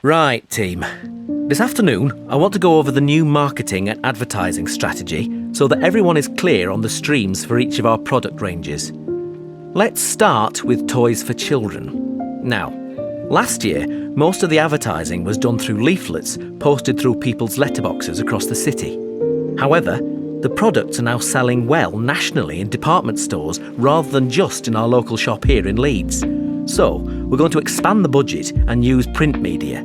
Right, team. This afternoon, I want to go over the new marketing and advertising strategy so that everyone is clear on the streams for each of our product ranges. Let's start with toys for children. Now, last year, most of the advertising was done through leaflets posted through people's letterboxes across the city. However, the products are now selling well nationally in department stores rather than just in our local shop here in Leeds. So, we're going to expand the budget and use print media.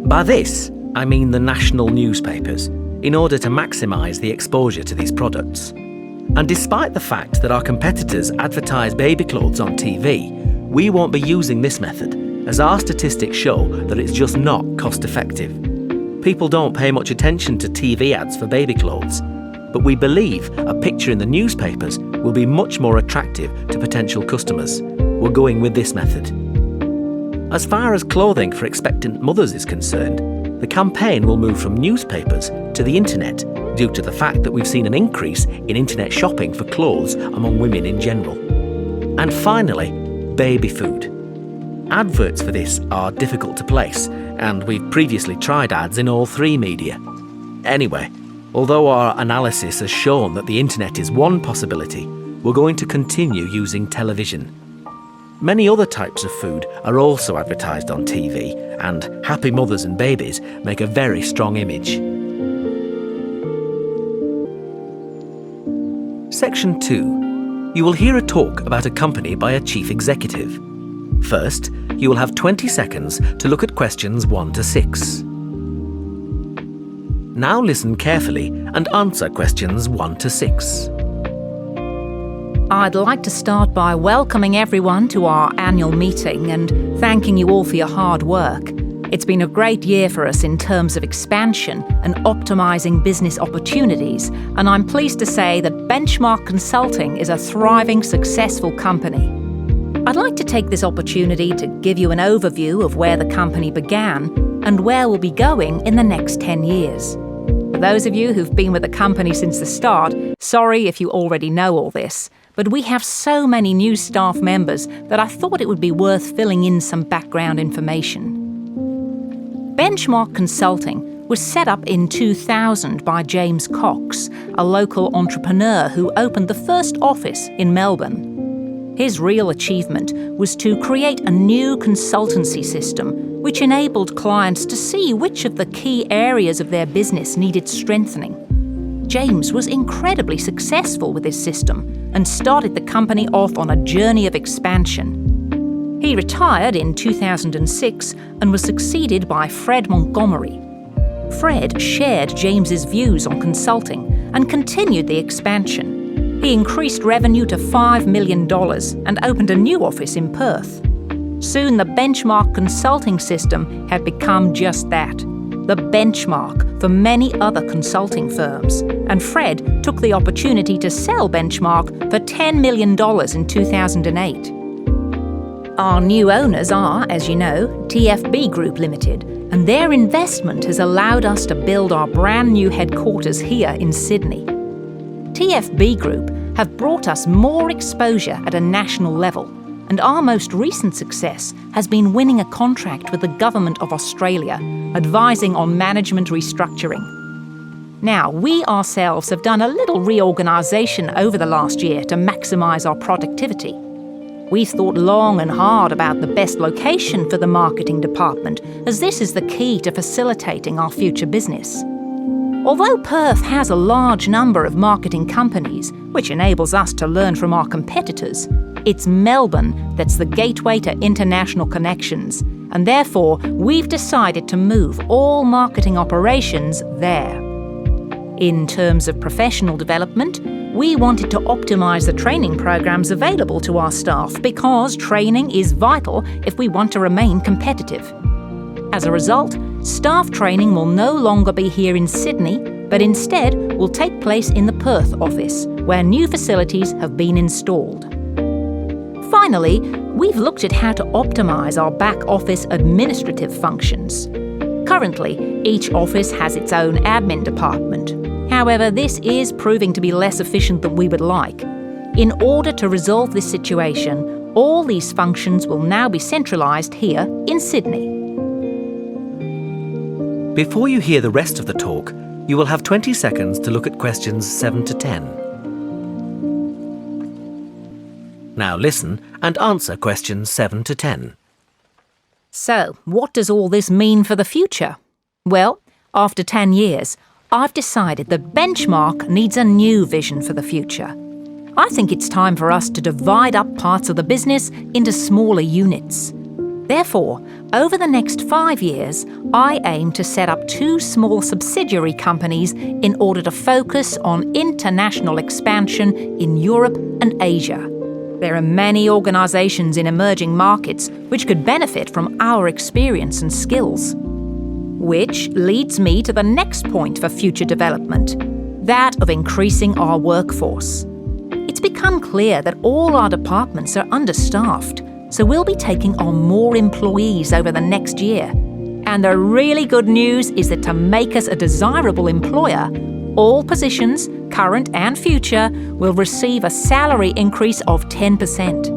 By this, I mean the national newspapers, in order to maximise the exposure to these products. And despite the fact that our competitors advertise baby clothes on TV, we won't be using this method, as our statistics show that it's just not cost effective. People don't pay much attention to TV ads for baby clothes, but we believe a picture in the newspapers will be much more attractive to potential customers. We're going with this method. As far as clothing for expectant mothers is concerned, the campaign will move from newspapers to the internet due to the fact that we've seen an increase in internet shopping for clothes among women in general. And finally, baby food. Adverts for this are difficult to place, and we've previously tried ads in all three media. Anyway, although our analysis has shown that the internet is one possibility, we're going to continue using television. Many other types of food are also advertised on TV, and happy mothers and babies make a very strong image. Section 2. You will hear a talk about a company by a chief executive. First, you will have 20 seconds to look at questions 1 to 6. Now listen carefully and answer questions 1 to 6. I'd like to start by welcoming everyone to our annual meeting and thanking you all for your hard work. It's been a great year for us in terms of expansion and optimising business opportunities, and I'm pleased to say that Benchmark Consulting is a thriving, successful company. I'd like to take this opportunity to give you an overview of where the company began and where we'll be going in the next 10 years. For those of you who've been with the company since the start, sorry if you already know all this, but we have so many new staff members that I thought it would be worth filling in some background information. Benchmark Consulting was set up in 2000 by James Cox, a local entrepreneur who opened the first office in Melbourne. His real achievement was to create a new consultancy system which enabled clients to see which of the key areas of their business needed strengthening. James was incredibly successful with this system and started the company off on a journey of expansion. He retired in 2006 and was succeeded by Fred Montgomery. Fred shared James's views on consulting and continued the expansion. He increased revenue to $5 million and opened a new office in Perth. Soon the Benchmark Consulting system had become just that, the benchmark for many other consulting firms, and Fred took the opportunity to sell Benchmark for $10 million in 2008. Our new owners are, as you know, TFB Group Limited, and their investment has allowed us to build our brand new headquarters here in Sydney. TFB Group have brought us more exposure at a national level, and our most recent success has been winning a contract with the Government of Australia, advising on management restructuring. Now, we ourselves have done a little reorganisation over the last year to maximise our productivity. We've thought long and hard about the best location for the marketing department, as this is the key to facilitating our future business. Although Perth has a large number of marketing companies, which enables us to learn from our competitors, it's Melbourne that's the gateway to international connections, and therefore we've decided to move all marketing operations there. In terms of professional development, we wanted to optimise the training programs available to our staff because training is vital if we want to remain competitive. As a result, staff training will no longer be here in Sydney, but instead will take place in the Perth office, where new facilities have been installed. Finally, we've looked at how to optimise our back-office administrative functions. Currently, each office has its own admin department. However, this is proving to be less efficient than we would like. In order to resolve this situation, all these functions will now be centralised here in Sydney. Before you hear the rest of the talk, you will have 20 seconds to look at questions 7 to 10. Now listen and answer questions 7 to 10. So, what does all this mean for the future? Well, after 10 years, I've decided that Benchmark needs a new vision for the future. I think it's time for us to divide up parts of the business into smaller units. Therefore, over the next 5 years, I aim to set up 2 small subsidiary companies in order to focus on international expansion in Europe and Asia. There are many organisations in emerging markets which could benefit from our experience and skills. Which leads me to the next point for future development, that of increasing our workforce. It's become clear that all our departments are understaffed, so we'll be taking on more employees over the next year. And the really good news is that to make us a desirable employer, all positions, current and future, will receive a salary increase of 10%.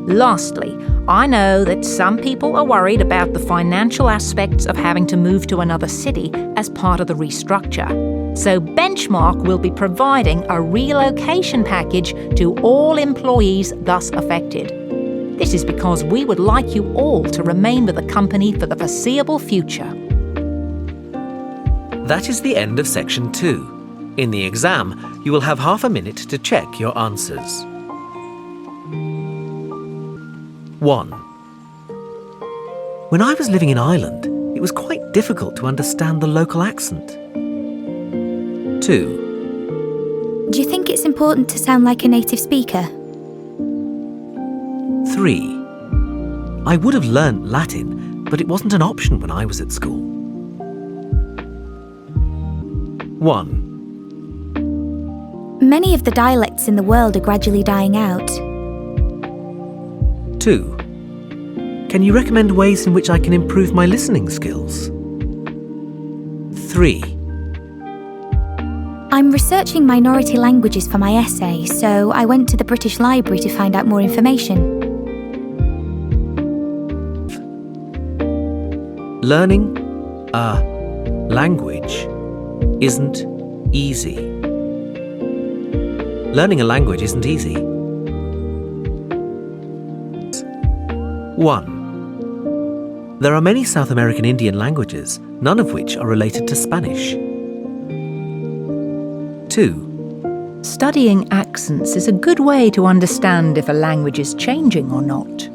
Lastly, I know that some people are worried about the financial aspects of having to move to another city as part of the restructure. So Benchmark will be providing a relocation package to all employees thus affected. This is because we would like you all to remain with the company for the foreseeable future. That is the end of section 2. In the exam, you will have half a minute to check your answers. 1. When I was living in Ireland, it was quite difficult to understand the local accent. 2. Do you think it's important to sound like a native speaker? 3. I would have learnt Latin, but it wasn't an option when I was at school. 1. Many of the dialects in the world are gradually dying out. 2. Can you recommend ways in which I can improve my listening skills? 3. I'm researching minority languages for my essay, so I went to the British Library to find out more information. Learning a language isn't easy. Learning a language isn't easy. 1. There are many South American Indian languages, none of which are related to Spanish. 2. Studying accents is a good way to understand if a language is changing or not.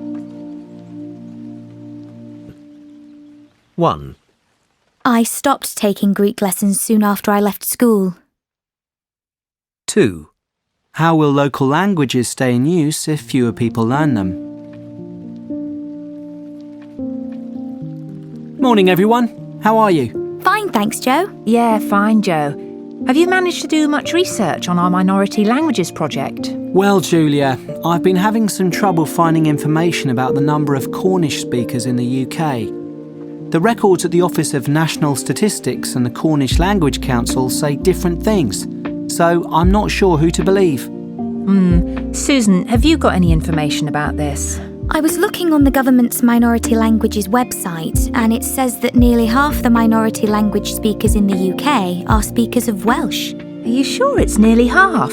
1. I stopped taking Greek lessons soon after I left school. 2. How will local languages stay in use if fewer people learn them? Morning, everyone. How are you? Fine, thanks, Joe. Yeah, fine, Joe. Have you managed to do much research on our minority languages project? Well, Julia, I've been having some trouble finding information about the number of Cornish speakers in the UK. The records at the Office of National Statistics and the Cornish Language Council say different things, so I'm not sure who to believe. Susan, have you got any information about this? I was looking on the government's minority languages website, and it says that nearly half the minority language speakers in the UK are speakers of Welsh. Are you sure it's nearly half?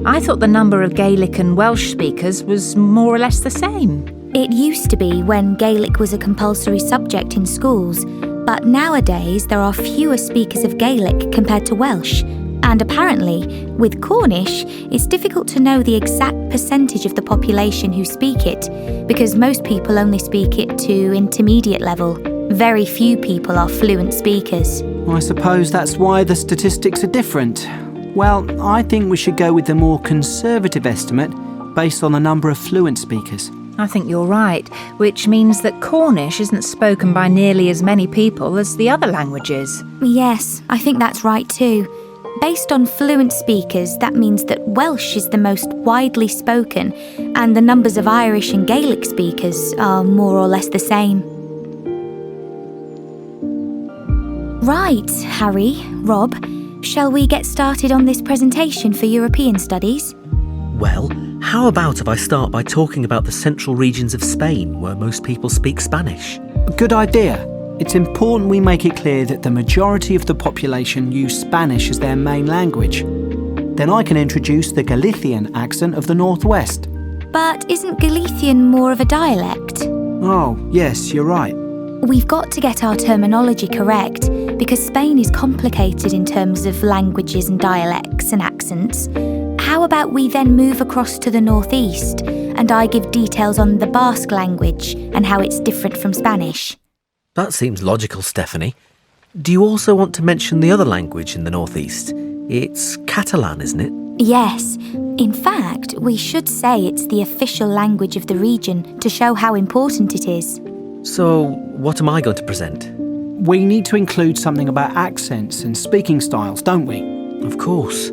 I thought the number of Gaelic and Welsh speakers was more or less the same. It used to be when Gaelic was a compulsory subject in schools, but nowadays there are fewer speakers of Gaelic compared to Welsh. And apparently, with Cornish, it's difficult to know the exact percentage of the population who speak it, because most people only speak it to intermediate level. Very few people are fluent speakers. I suppose that's why the statistics are different. Well, I think we should go with the more conservative estimate based on the number of fluent speakers. I think you're right, which means that Cornish isn't spoken by nearly as many people as the other languages. Yes, I think that's right too. Based on fluent speakers, that means that Welsh is the most widely spoken, and the numbers of Irish and Gaelic speakers are more or less the same. Right, Harry, Rob, shall we get started on this presentation for European studies? Well, how about if I start by talking about the central regions of Spain where most people speak Spanish? Good idea. It's important we make it clear that the majority of the population use Spanish as their main language. Then I can introduce the Galician accent of the Northwest. But isn't Galician more of a dialect? Oh, yes, you're right. We've got to get our terminology correct because Spain is complicated in terms of languages and dialects and accents. How about we then move across to the northeast and I give details on the Basque language and how it's different from Spanish? That seems logical, Stephanie. Do you also want to mention the other language in the northeast? It's Catalan, isn't it? Yes. In fact, we should say it's the official language of the region to show how important it is. So, what am I going to present? We need to include something about accents and speaking styles, don't we? Of course.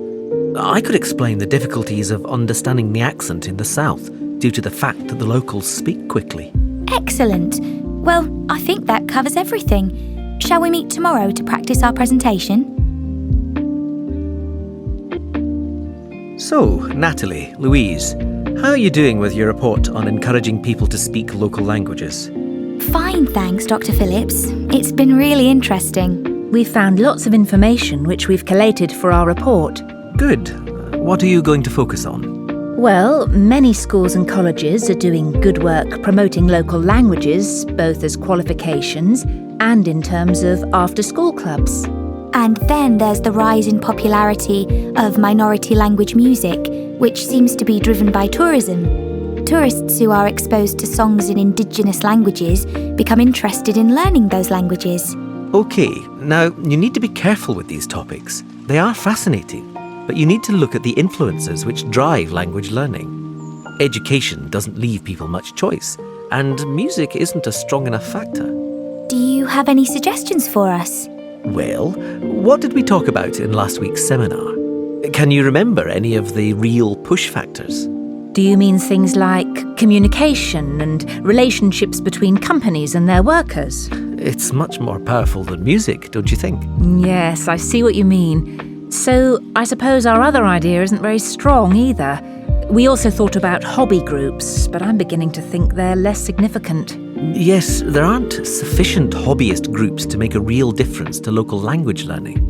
I could explain the difficulties of understanding the accent in the south due to the fact that the locals speak quickly. Excellent. Well, I think that covers everything. Shall we meet tomorrow to practice our presentation? So, Natalie, Louise, how are you doing with your report on encouraging people to speak local languages? Fine, thanks, Dr. Phillips. It's been really interesting. We've found lots of information which we've collated for our report. Good. What are you going to focus on? Well, many schools and colleges are doing good work promoting local languages, both as qualifications and in terms of after-school clubs. And then there's the rise in popularity of minority language music, which seems to be driven by tourism. Tourists who are exposed to songs in indigenous languages become interested in learning those languages. OK, now you need to be careful with these topics. They are fascinating, but you need to look at the influences which drive language learning. Education doesn't leave people much choice, and music isn't a strong enough factor. Do you have any suggestions for us? Well, what did we talk about in last week's seminar? Can you remember any of the real push factors? Do you mean things like communication and relationships between companies and their workers? It's much more powerful than music, don't you think? Yes, I see what you mean. So I suppose our other idea isn't very strong either. We also thought about hobby groups, but I'm beginning to think they're less significant. Yes, there aren't sufficient hobbyist groups to make a real difference to local language learning.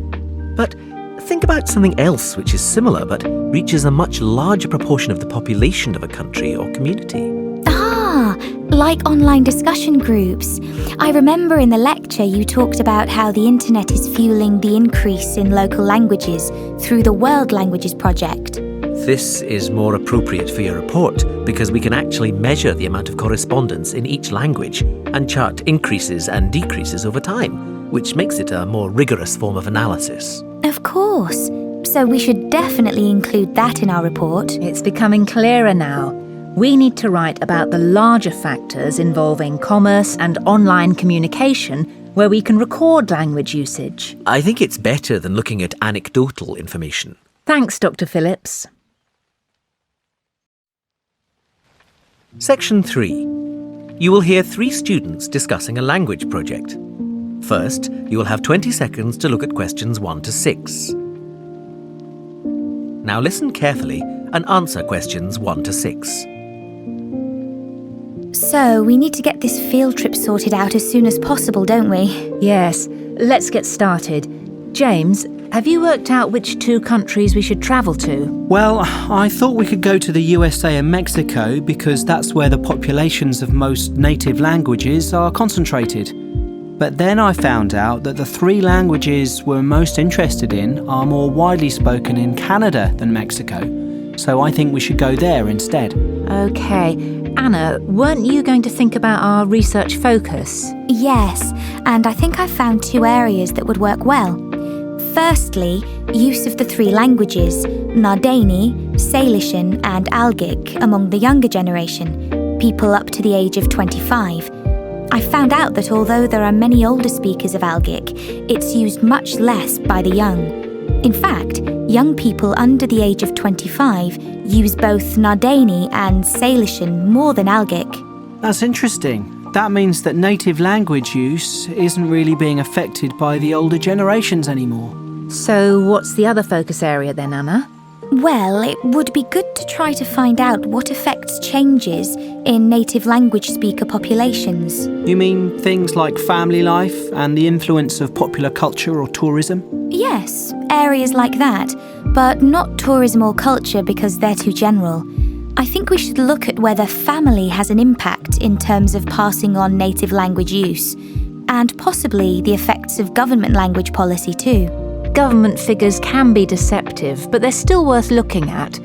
But think about something else which is similar but reaches a much larger proportion of the population of a country or community. Ah, like online discussion groups. I remember in the lecture you talked about how the internet is fueling the increase in local languages through the World Languages Project. This is more appropriate for your report because we can actually measure the amount of correspondence in each language and chart increases and decreases over time, which makes it a more rigorous form of analysis. Of course. So we should definitely include that in our report. It's becoming clearer now. We need to write about the larger factors involving commerce and online communication where we can record language usage. I think it's better than looking at anecdotal information. Thanks, Dr. Phillips. Section 3. You will hear 3 students discussing a language project. First, you will have 20 seconds to look at questions 1 to 6. Now listen carefully and answer questions 1 to 6. So we need to get this field trip sorted out as soon as possible, don't we? Yes, let's get started. James, have you worked out which 2 countries we should travel to? Well, I thought we could go to the USA and Mexico because that's where the populations of most native languages are concentrated. But then I found out that the 3 languages we're most interested in are more widely spoken in Canada than Mexico, so I think we should go there instead. OK. Anna, weren't you going to think about our research focus? Yes, and I think I've found 2 areas that would work well. Firstly, use of the 3 languages, Nardini, Salishan and Algic among the younger generation, people up to the age of 25. I found out that although there are many older speakers of Algic, it's used much less by the young. In fact, young people under the age of 25 use both Nardini and Salishan more than Algic. That's interesting. That means that native language use isn't really being affected by the older generations anymore. So what's the other focus area then, Anna? Well, it would be good to try to find out what affects changes in native language speaker populations. You mean things like family life and the influence of popular culture or tourism? Yes, areas like that, but not tourism or culture because they're too general. I think we should look at whether family has an impact in terms of passing on native language use, and possibly the effects of government language policy too. Government figures can be deceptive, but they're still worth looking at.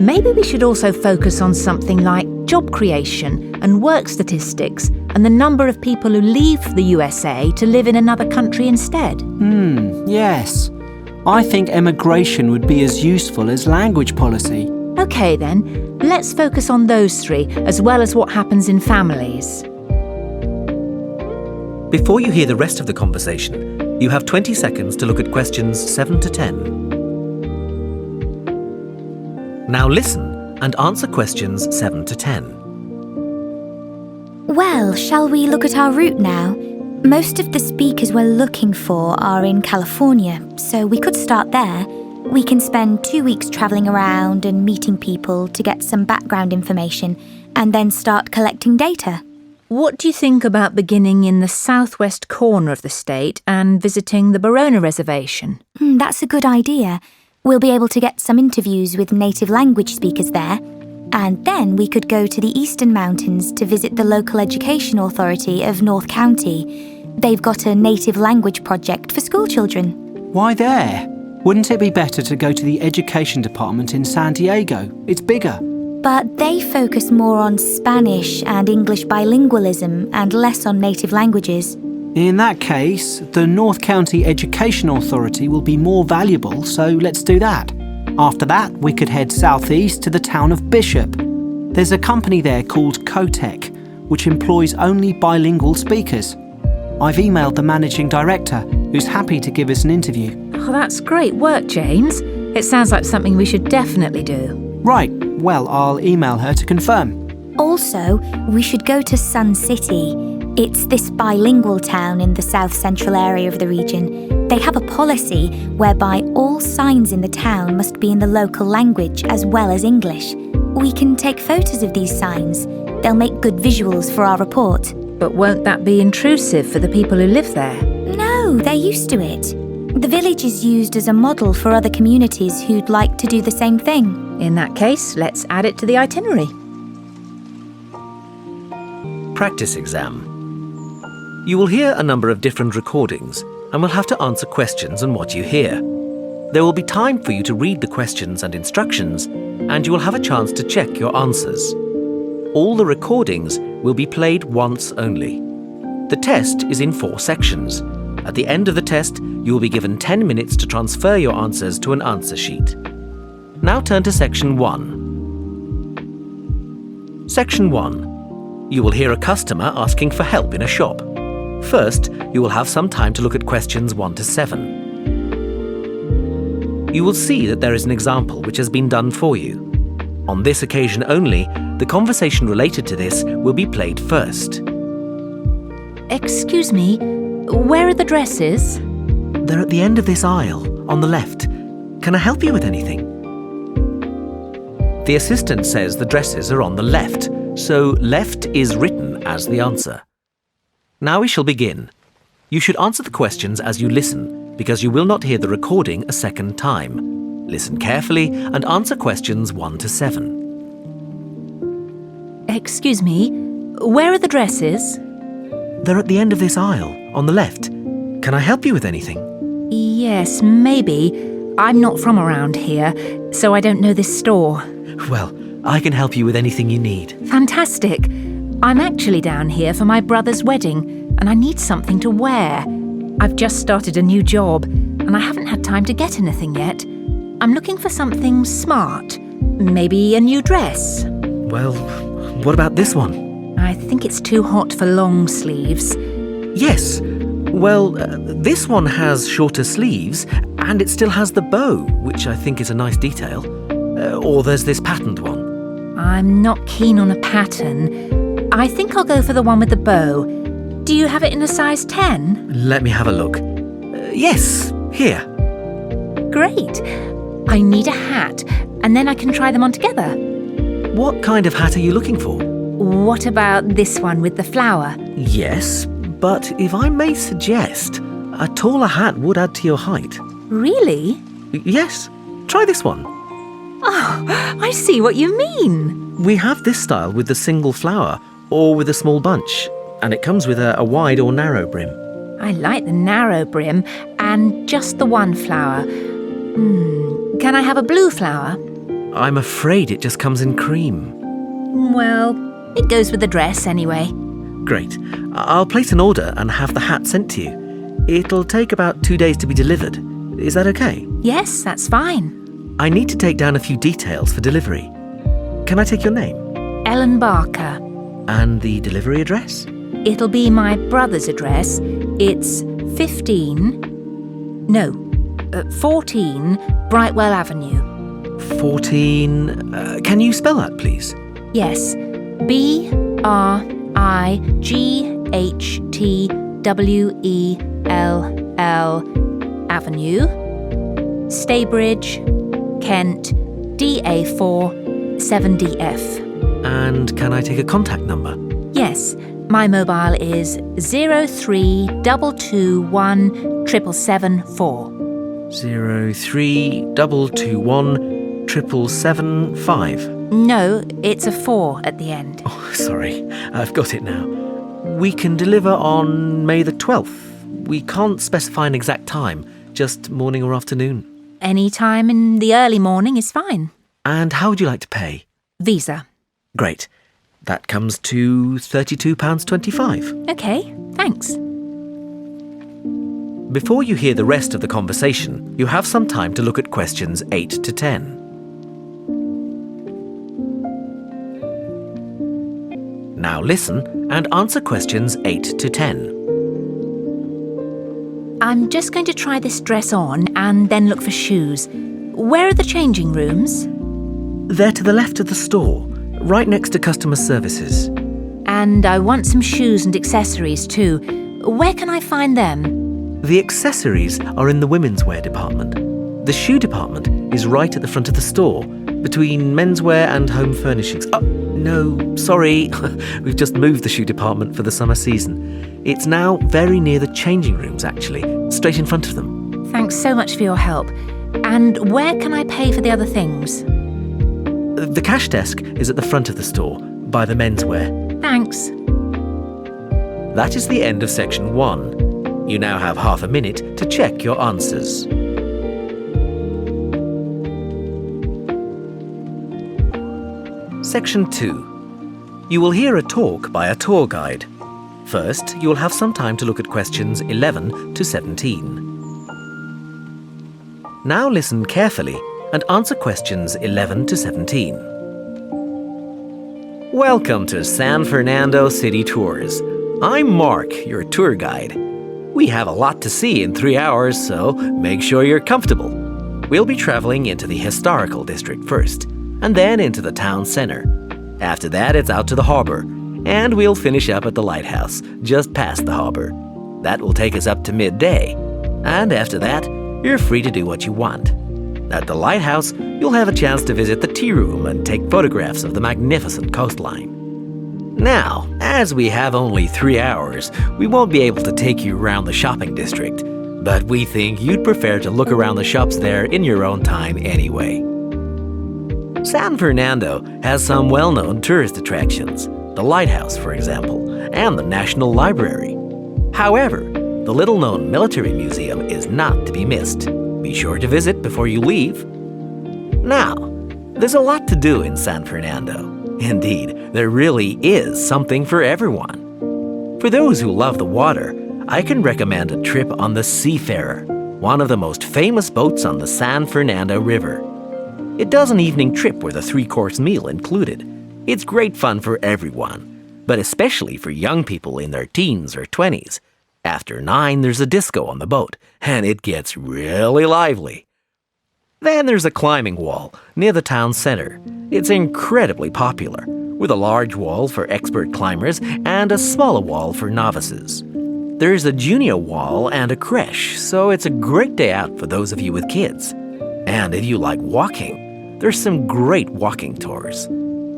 Maybe we should also focus on something like job creation and work statistics and the number of people who leave the USA to live in another country instead. Yes. I think emigration would be as useful as language policy. OK then, let's focus on those three as well as what happens in families. Before you hear the rest of the conversation, you have 20 seconds to look at questions 7 to 10. Now listen and answer questions 7 to 10. Well, shall we look at our route now? Most of the speakers we're looking for are in California, so we could start there. We can spend 2 weeks travelling around and meeting people to get some background information, and then start collecting data. What do you think about beginning in the southwest corner of the state and visiting the Barona Reservation? That's a good idea. We'll be able to get some interviews with native language speakers there. And then we could go to the Eastern Mountains to visit the local education authority of North County. They've got a native language project for school children. Why there? Wouldn't it be better to go to the education department in San Diego? It's bigger. But they focus more on Spanish and English bilingualism and less on native languages. In that case, the North County Education Authority will be more valuable, so let's do that. After that, we could head southeast to the town of Bishop. There's a company there called Cotec, which employs only bilingual speakers. I've emailed the managing director, who's happy to give us an interview. Oh, that's great work, James. It sounds like something we should definitely do. Right, well, I'll email her to confirm. Also, we should go to Sun City. It's this bilingual town in the south-central area of the region. They have a policy whereby all signs in the town must be in the local language as well as English. We can take photos of these signs. They'll make good visuals for our report. But won't that be intrusive for the people who live there? No, they're used to it. The village is used as a model for other communities who'd like to do the same thing. In that case, let's add it to the itinerary. Practice exam. You will hear a number of different recordings and will have to answer questions on what you hear. There will be time for you to read the questions and instructions, and you will have a chance to check your answers. All the recordings will be played once only. The test is in 4 sections. At the end of the test, you will be given 10 minutes to transfer your answers to an answer sheet. Now turn to Section 1. Section 1. You will hear a customer asking for help in a shop. First, you will have some time to look at questions 1 to 7. You will see that there is an example which has been done for you. On this occasion only, the conversation related to this will be played first. Excuse me, where are the dresses? They're at the end of this aisle, on the left. Can I help you with anything? The assistant says the dresses are on the left, so left is written as the answer. Now we shall begin. You should answer the questions as you listen, because you will not hear the recording a second time. Listen carefully and answer questions 1 to 7. Excuse me, where are the dresses? They're at the end of this aisle, on the left. Can I help you with anything? Yes, maybe. I'm not from around here, so I don't know this store. Well, I can help you with anything you need. Fantastic. I'm actually down here for my brother's wedding, and I need something to wear. I've just started a new job, and I haven't had time to get anything yet. I'm looking for something smart. Maybe a new dress. Well, what about this one? I think it's too hot for long sleeves. Yes. Well, this one has shorter sleeves, and it still has the bow, which I think is a nice detail. Or there's this patterned one. I'm not keen on a pattern. I think I'll go for the one with the bow. Do you have it in a size 10? Let me have a look. Yes, here. Great. I need a hat, and then I can try them on together. What kind of hat are you looking for? What about this one with the flower? Yes, but if I may suggest, a taller hat would add to your height. Really? Yes, try this one. Oh, I see what you mean. We have this style with the single flower or with a small bunch, and it comes with a wide or narrow brim. I like the narrow brim and just the one flower. Can I have a blue flower? I'm afraid it just comes in cream. Well, it goes with the dress anyway. Great. I'll place an order and have the hat sent to you. It'll take about 2 days to be delivered. Is that okay? Yes, that's fine. I need to take down a few details for delivery. Can I take your name? Ellen Barker. And the delivery address? It'll be my brother's address. It's 14 Brightwell Avenue. 14... can you spell that, please? Yes, BRIGHTWELL Avenue, Staybridge, Kent, DA4 7DF. And can I take a contact number? Yes, my mobile is 03221 7774. 03221 775. No, it's a 4 at the end. Oh, sorry. I've got it now. We can deliver on May the 12th. We can't specify an exact time, just morning or afternoon. Any time in the early morning is fine. And how would you like to pay? Visa. Great. That comes to £32.25. Okay, thanks. Before you hear the rest of the conversation, you have some time to look at questions 8 to 10. Now listen and answer questions 8 to 10. I'm just going to try this dress on and then look for shoes. Where are the changing rooms? They're to the left of the store, right next to customer services. And I want some shoes and accessories too. Where can I find them? The accessories are in the women's wear department. The shoe department is right at the front of the store, between menswear and home furnishings. Oh, no, sorry. We've just moved the shoe department for the summer season. It's now very near the changing rooms, actually, straight in front of them. Thanks so much for your help. And where can I pay for the other things? The cash desk is at the front of the store, by the menswear. Thanks. That is the end of section 1. You now have half a minute to check your answers. Section 2. You will hear a talk by a tour guide. First, you will have some time to look at questions 11 to 17. Now listen carefully and answer questions 11 to 17. Welcome to San Fernando City Tours. I'm Mark, your tour guide. We have a lot to see in 3 hours, so make sure you're comfortable. We'll be traveling into the historical district first, and then into the town center. After that, it's out to the harbor, and we'll finish up at the lighthouse, just past the harbor. That will take us up to midday, and after that, you're free to do what you want. At the lighthouse, you'll have a chance to visit the tea room and take photographs of the magnificent coastline. Now, as we have only 3 hours, we won't be able to take you around the shopping district, but we think you'd prefer to look around the shops there in your own time anyway. San Fernando has some well-known tourist attractions, the lighthouse, for example, and the National Library. However, the little-known military museum is not to be missed. Be sure to visit before you leave. Now, there's a lot to do in San Fernando. Indeed, there really is something for everyone. For those who love the water, I can recommend a trip on the Seafarer, one of the most famous boats on the San Fernando River. It does an evening trip with a 3-course meal included. It's great fun for everyone, but especially for young people in their teens or 20s. After 9, there's a disco on the boat, and it gets really lively. Then there's a climbing wall near the town center. It's incredibly popular, with a large wall for expert climbers and a smaller wall for novices. There's a junior wall and a creche, so it's a great day out for those of you with kids. And if you like walking, there's some great walking tours.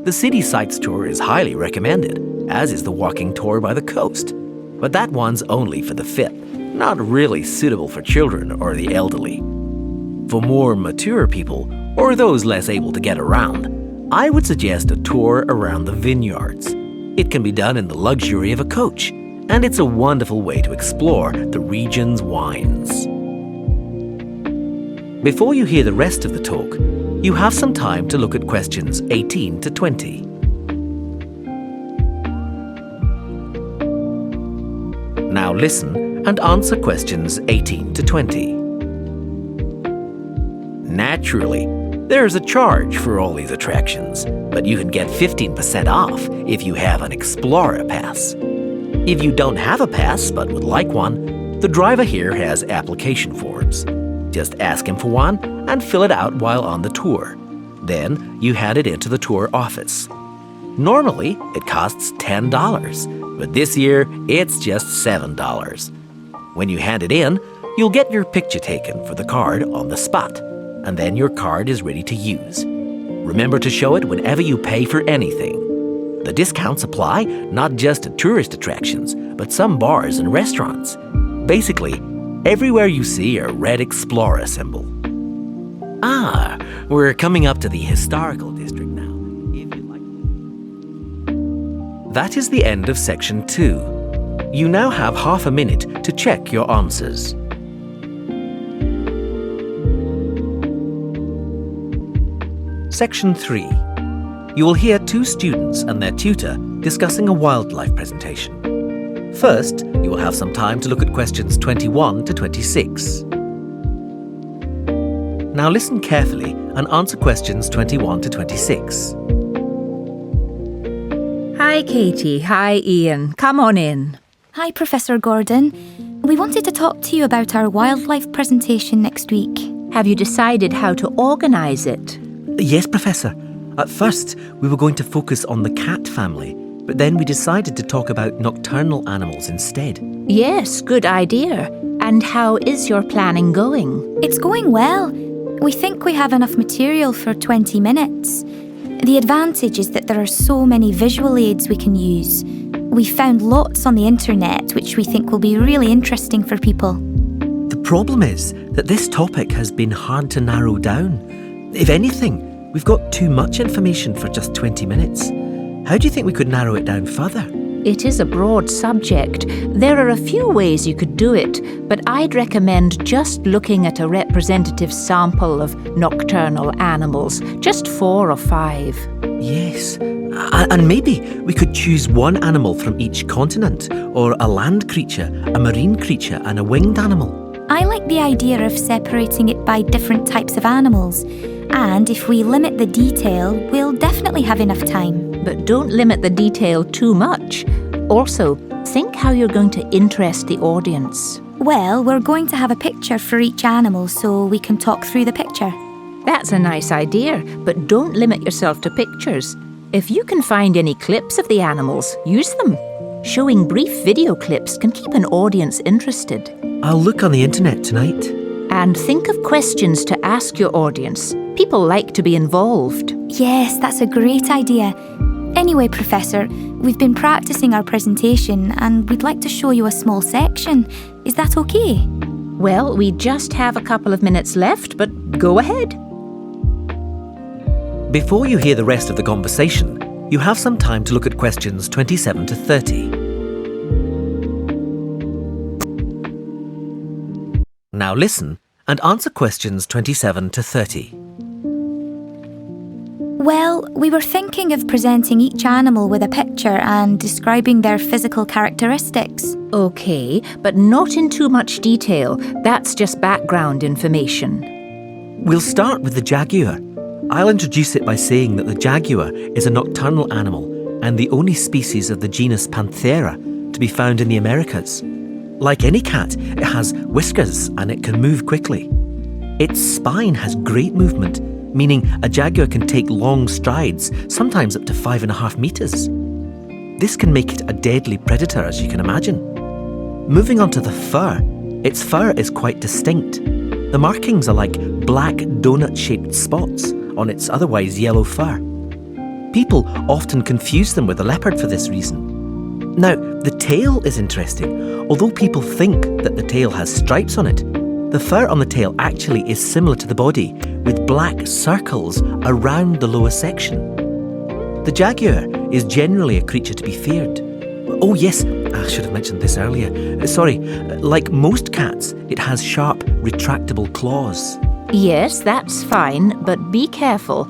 The City Sights tour is highly recommended, as is the walking tour by the coast. But that one's only for the fit, not really suitable for children or the elderly. For more mature people, or those less able to get around, I would suggest a tour around the vineyards. It can be done in the luxury of a coach, and it's a wonderful way to explore the region's wines. Before you hear the rest of the talk, you have some time to look at questions 18 to 20. Now listen and answer questions 18 to 20. Naturally, there's a charge for all these attractions, but you can get 15% off if you have an Explorer Pass. If you don't have a pass but would like one, the driver here has application forms. Just ask him for one and fill it out while on the tour. Then you hand it into the tour office. Normally, it costs $10, but this year it's just $7. When you hand it in, you'll get your picture taken for the card on the spot, and then your card is ready to use. Remember to show it whenever you pay for anything. The discounts apply not just to tourist attractions, but some bars and restaurants. Basically, everywhere you see a red Explorer symbol. We're coming up to the historical district now. If you'd like. That is the end of section 2. You now have half a minute to check your answers. Section 3. You will hear two students and their tutor discussing a wildlife presentation. First, you will have some time to look at questions 21 to 26. Now listen carefully and answer questions 21 to 26. Hi, Katie. Hi, Ian. Come on in. Hi, Professor Gordon. We wanted to talk to you about our wildlife presentation next week. Have you decided how to organise it? Yes, Professor. At first, we were going to focus on the cat family, but then we decided to talk about nocturnal animals instead. Yes, good idea. And how is your planning going? It's going well. We think we have enough material for 20 minutes. The advantage is that there are so many visual aids we can use. We found lots on the internet which we think will be really interesting for people. The problem is that this topic has been hard to narrow down. If anything, we've got too much information for just 20 minutes. How do you think we could narrow it down further? It is a broad subject. There are a few ways you could do it, but I'd recommend just looking at a representative sample of nocturnal animals, just 4 or 5. Yes, and maybe we could choose one animal from each continent, or a land creature, a marine creature, and a winged animal. I like the idea of separating it by different types of animals. And if we limit the detail, we'll definitely have enough time. But don't limit the detail too much. Also, think how you're going to interest the audience. Well, we're going to have a picture for each animal so we can talk through the picture. That's a nice idea, but don't limit yourself to pictures. If you can find any clips of the animals, use them. Showing brief video clips can keep an audience interested. I'll look on the internet tonight. And think of questions to ask your audience. People like to be involved. Yes, that's a great idea. Anyway, Professor, we've been practicing our presentation and we'd like to show you a small section. Is that okay? Well, we just have a couple of minutes left, but go ahead. Before you hear the rest of the conversation, you have some time to look at questions 27 to 30. Now listen and answer questions 27 to 30. Well, we were thinking of presenting each animal with a picture and describing their physical characteristics. Okay, but not in too much detail. That's just background information. We'll start with the jaguar. I'll introduce it by saying that the jaguar is a nocturnal animal and the only species of the genus Panthera to be found in the Americas. Like any cat, it has whiskers and it can move quickly. Its spine has great movement, meaning a jaguar can take long strides, sometimes up to 5.5 meters. This can make it a deadly predator, as you can imagine. Moving on to the fur, Its fur is quite distinct. The markings are like black donut-shaped spots on its otherwise yellow fur. People often confuse them with a leopard for this reason. Now, the tail is interesting. Although people think that the tail has stripes on it, the fur on the tail actually is similar to the body, with black circles around the lower section. The jaguar is generally a creature to be feared. Oh yes, I should have mentioned this earlier. Sorry, like most cats, it has sharp, retractable claws. Yes, that's fine, but be careful.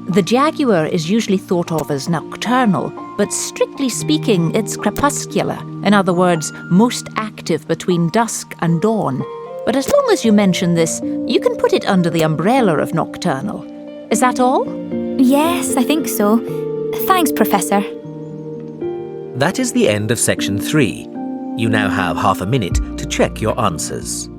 The jaguar is usually thought of as nocturnal, but strictly speaking, it's crepuscular. In other words, most active between dusk and dawn. But as long as you mention this, you can put it under the umbrella of nocturnal. Is that all? Yes, I think so. Thanks, Professor. That is the end of section 3. You now have half a minute to check your answers.